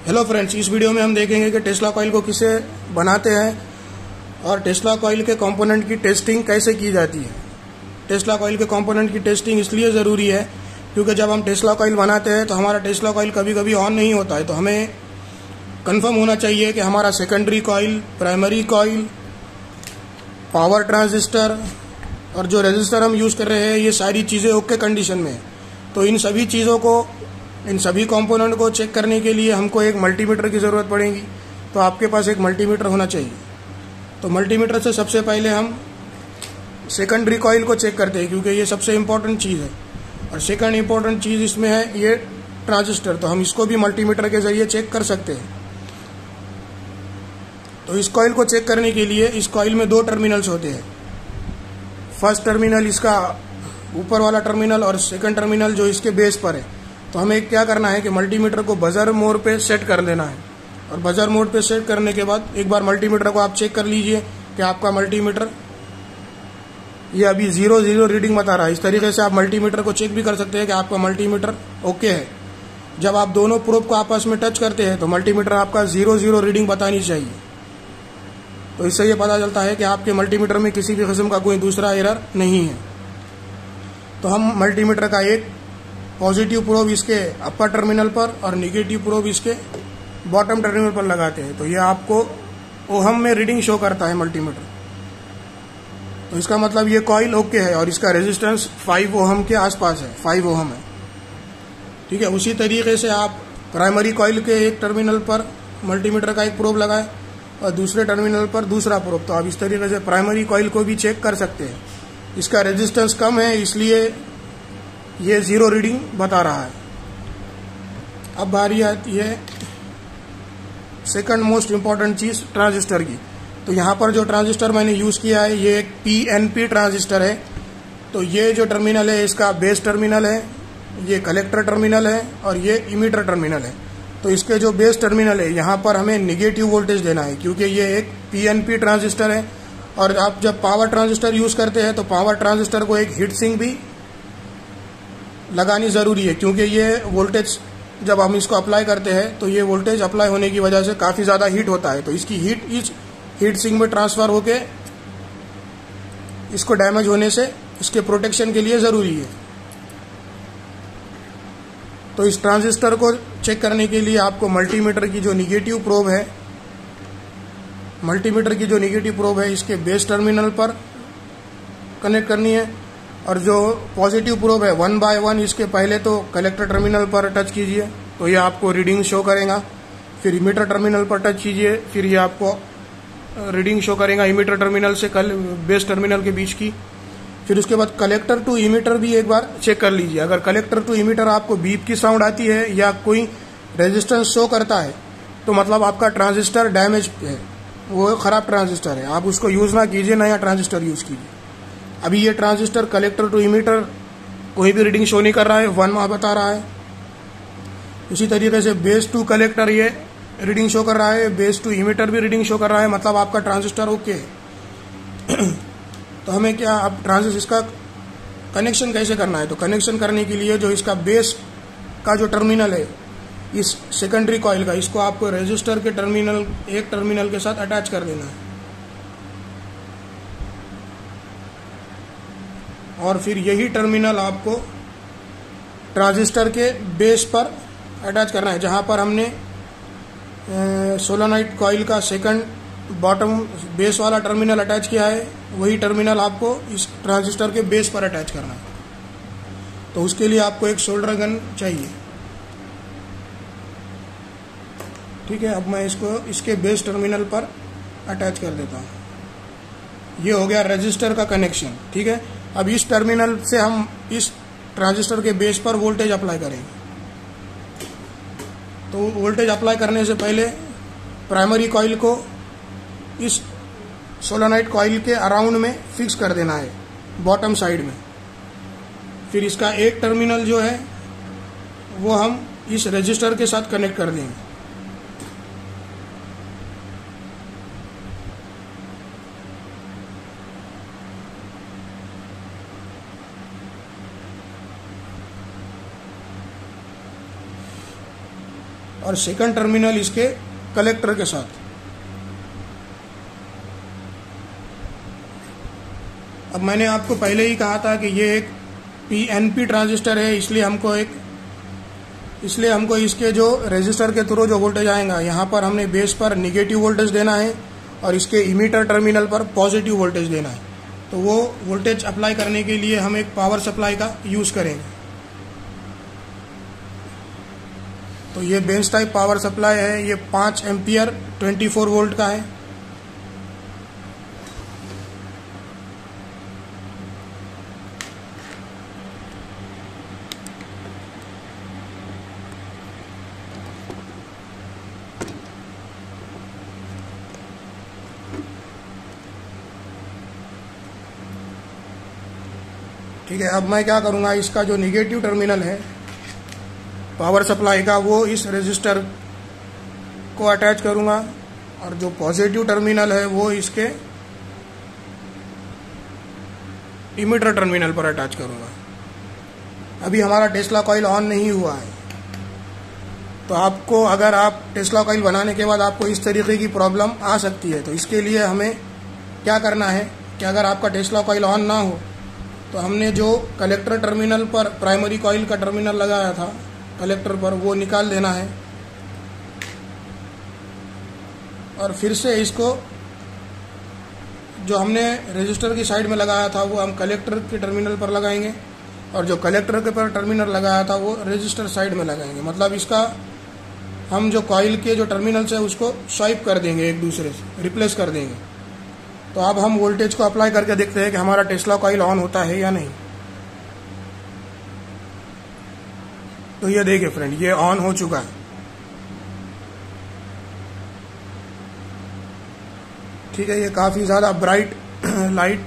Hello friends, इस video में हम देखेंगे कि टेस्ला कॉइल को किसे बनाते हैं और टेस्ला कॉइल के कंपोनेंट की टेस्टिंग कैसे की जाती है। टेस्ला कॉइल के कंपोनेंट की टेस्टिंग इसलिए ज़रूरी है क्योंकि जब हम टेस्ला कॉइल बनाते हैं तो हमारा टेस्ला कॉइल कभी कभी ऑन नहीं होता है, तो हमें कंफर्म होना चाहिए कि हमारा secondary coil, primary coil, power transistor और जो रेजिस्टर हम यूज़ कर रहे हैं ये सारी चीज़ें ओके कंडीशन में। तो इन सभी चीज़ों को, इन सभी कंपोनेंट को चेक करने के लिए हमको एक मल्टीमीटर की ज़रूरत पड़ेगी। तो आपके पास एक मल्टीमीटर होना चाहिए। तो मल्टीमीटर से सबसे पहले हम सेकेंडरी कॉइल को चेक करते हैं क्योंकि ये सबसे इम्पोर्टेंट चीज़ है। और सेकंड इम्पोर्टेंट चीज़ इसमें है ये ट्रांजिस्टर, तो हम इसको भी मल्टीमीटर के ज़रिए चेक कर सकते हैं। तो इस कॉइल को चेक करने के लिए इस कॉइल में दो टर्मिनल्स होते हैं। फर्स्ट टर्मिनल इसका ऊपर वाला टर्मिनल और सेकंड टर्मिनल जो इसके बेस पर है। तो हमें क्या करना है कि मल्टीमीटर को बजर मोड पे सेट कर देना है। और बजर मोड पे सेट करने के बाद एक बार मल्टीमीटर को आप चेक कर लीजिए कि आपका मल्टीमीटर ये अभी 0 रीडिंग बता रहा है। इस तरीके से आप मल्टीमीटर को चेक भी कर सकते हैं कि आपका मल्टीमीटर ओके है। जब आप दोनों प्रोब को आपस में टच करते हैं तो मल्टीमीटर आपका 0 रीडिंग बतानी चाहिए। तो इससे ये पता चलता है कि आपके मल्टीमीटर में किसी भी किस्म का कोई दूसरा एरर नहीं है। तो हम मल्टीमीटर का एक पॉजिटिव प्रोब इसके अपर टर्मिनल पर और निगेटिव प्रोब इसके बॉटम टर्मिनल पर लगाते हैं। तो ये आपको ओहम में रीडिंग शो करता है मल्टीमीटर। तो इसका मतलब ये कॉइल ओके है और इसका रेजिस्टेंस 5 ओहम के आसपास है, 5 ओहम है। ठीक है, उसी तरीके से आप प्राइमरी कॉइल के एक टर्मिनल पर मल्टीमीटर का एक प्रोब लगाएं और दूसरे टर्मिनल पर दूसरा प्रोब। तो आप इस तरीके से प्राइमरी कॉइल को भी चेक कर सकते हैं। इसका रेजिस्टेंस कम है इसलिए ये 0 रीडिंग बता रहा है। अब बारी आती है सेकंड मोस्ट इम्पॉर्टेंट चीज़ ट्रांजिस्टर की। तो यहाँ पर जो ट्रांजिस्टर मैंने यूज़ किया है ये एक PNP ट्रांजिस्टर है। तो ये जो टर्मिनल है इसका बेस टर्मिनल है, ये कलेक्टर टर्मिनल है और ये इमीटर टर्मिनल है। तो इसके जो बेस टर्मिनल है यहाँ पर हमें निगेटिव वोल्टेज देना है क्योंकि ये एक PNP ट्रांजिस्टर है। और आप जब पावर ट्रांजिस्टर यूज़ करते हैं तो पावर ट्रांजिस्टर को एक हीट सिंक भी लगानी ज़रूरी है क्योंकि ये वोल्टेज जब हम इसको अप्लाई करते हैं तो ये वोल्टेज अप्लाई होने की वजह से काफ़ी ज़्यादा हीट होता है। तो इसकी हीट इस हीट सिंक में ट्रांसफ़र होके इसको डैमेज होने से इसके प्रोटेक्शन के लिए ज़रूरी है। तो इस ट्रांजिस्टर को चेक करने के लिए आपको मल्टीमीटर की जो निगेटिव प्रोब है, मल्टीमीटर की जो निगेटिव प्रोब है इसके बेस टर्मिनल पर कनेक्ट करनी है। और जो पॉजिटिव प्रोब है 1 बाय 1 इसके पहले तो कलेक्टर टर्मिनल पर टच कीजिए तो ये आपको रीडिंग शो करेगा। फिर इमीटर टर्मिनल पर टच कीजिए, फिर ये आपको रीडिंग शो करेगा इमीटर टर्मिनल से बेस टर्मिनल के बीच की। फिर उसके बाद कलेक्टर टू इमीटर भी एक बार चेक कर लीजिए। अगर कलेक्टर टू इमीटर आपको बीप की साउंड आती है या कोई रेजिस्टेंस शो करता है तो मतलब आपका ट्रांजिस्टर डैमेज है, वो ख़राब ट्रांजिस्टर है। आप उसको यूज़ ना कीजिए, नया ट्रांजिस्टर यूज़ कीजिए। अभी ये ट्रांजिस्टर कलेक्टर टू इमीटर कोई भी रीडिंग शो नहीं कर रहा है, 1 बता रहा है। इसी तरीके से बेस टू कलेक्टर ये रीडिंग शो कर रहा है, बेस टू इमीटर भी रीडिंग शो कर रहा है, मतलब आपका ट्रांजिस्टर ओके है। तो हमें क्या अब ट्रांजिस्टर इसका कनेक्शन कैसे करना है। तो कनेक्शन करने के लिए जो इसका बेस का जो टर्मिनल है इस सेकेंडरी कॉइल का, इसको आपको रेजिस्टर के टर्मिनल एक टर्मिनल के साथ अटैच कर देना है। और फिर यही टर्मिनल आपको ट्रांजिस्टर के बेस पर अटैच करना है। जहाँ पर हमने सोलेनॉइड कॉइल का सेकंड बॉटम बेस वाला टर्मिनल अटैच किया है, वही टर्मिनल आपको इस ट्रांजिस्टर के बेस पर अटैच करना है। तो उसके लिए आपको एक सोल्डर गन चाहिए। ठीक है, अब मैं इसको इसके बेस टर्मिनल पर अटैच कर देता हूँ। ये हो गया रजिस्टर का कनेक्शन। ठीक है, अब इस टर्मिनल से हम इस ट्रांजिस्टर के बेस पर वोल्टेज अप्लाई करेंगे। तो वोल्टेज अप्लाई करने से पहले प्राइमरी कॉइल को इस सोलेनॉइड कॉइल के अराउंड में फिक्स कर देना है, बॉटम साइड में। फिर इसका एक टर्मिनल जो है वो हम इस रजिस्टर के साथ कनेक्ट कर देंगे। और सेकंड टर्मिनल इसके कलेक्टर के साथ। अब मैंने आपको पहले ही कहा था कि ये एक PNP ट्रांजिस्टर है, इसलिए हमको इसके जो रेजिस्टर के थ्रू जो वोल्टेज आएगा, यहाँ पर हमने बेस पर निगेटिव वोल्टेज देना है और इसके इमीटर टर्मिनल पर पॉजिटिव वोल्टेज देना है। तो वो वोल्टेज अप्लाई करने के लिए हम एक पावर सप्लाई का यूज़ करेंगे। तो ये बेंच टाइप पावर सप्लाई है, ये 5 एम्पियर 24 वोल्ट का है। ठीक है, अब मैं क्या करूँगा, इसका जो निगेटिव टर्मिनल है पावर सप्लाई का वो इस रेजिस्टर को अटैच करूँगा और जो पॉजिटिव टर्मिनल है वो इसके इमीटर टर्मिनल पर अटैच करूँगा। अभी हमारा टेस्ला कॉइल ऑन नहीं हुआ है, तो आपको अगर आप टेस्ला कॉइल बनाने के बाद आपको इस तरीके की प्रॉब्लम आ सकती है। तो इसके लिए हमें क्या करना है कि अगर आपका टेस्ला कॉइल ऑन ना हो तो हमने जो कलेक्टर टर्मिनल पर प्राइमरी कॉइल का टर्मिनल लगाया था कलेक्टर पर, वो निकाल देना है और फिर से इसको जो हमने रजिस्टर की साइड में लगाया था वो हम कलेक्टर के टर्मिनल पर लगाएंगे और जो कलेक्टर के पर टर्मिनल लगाया था वो रजिस्टर साइड में लगाएंगे। मतलब इसका हम जो कॉइल के जो टर्मिनल्स है उसको स्वाइप कर देंगे, एक दूसरे से रिप्लेस कर देंगे। तो अब हम वोल्टेज को अप्लाई करके देखते हैं कि हमारा टेस्ला कॉइल ऑन होता है या नहीं। तो ये देखिए फ्रेंड, ये ऑन हो चुका है। ठीक है, ये काफ़ी ज़्यादा ब्राइट लाइट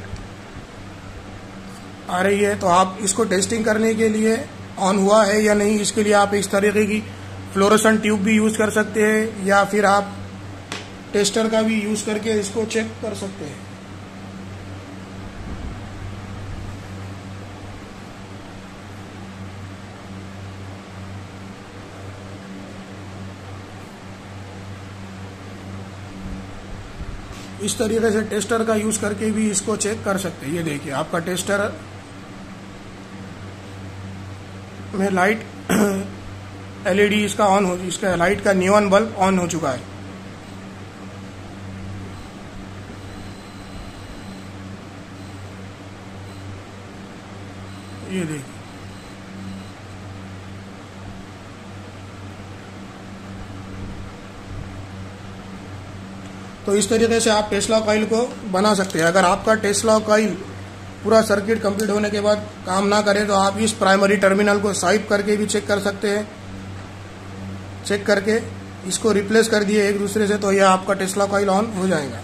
आ रही है। तो आप इसको टेस्टिंग करने के लिए ऑन हुआ है या नहीं, इसके लिए आप इस तरीके की फ्लोरोसेंट ट्यूब भी यूज़ कर सकते हैं या फिर आप टेस्टर का भी यूज़ करके इसको चेक कर सकते हैं। इस तरीके से टेस्टर का यूज़ करके भी इसको चेक कर सकते हैं। ये देखिए, आपका टेस्टर में लाइट LED इसका ऑन हो, इसका लाइट का नियॉन बल्ब ऑन हो चुका है। ये देखिए, तो इस तरीके से आप टेस्ला कॉइल को बना सकते हैं। अगर आपका टेस्ला कॉइल पूरा सर्किट कंप्लीट होने के बाद काम ना करे तो आप इस प्राइमरी टर्मिनल को स्वाइप करके भी चेक कर सकते हैं। चेक करके इसको रिप्लेस कर दिए एक दूसरे से, तो यह आपका टेस्ला कॉइल ऑन हो जाएगा।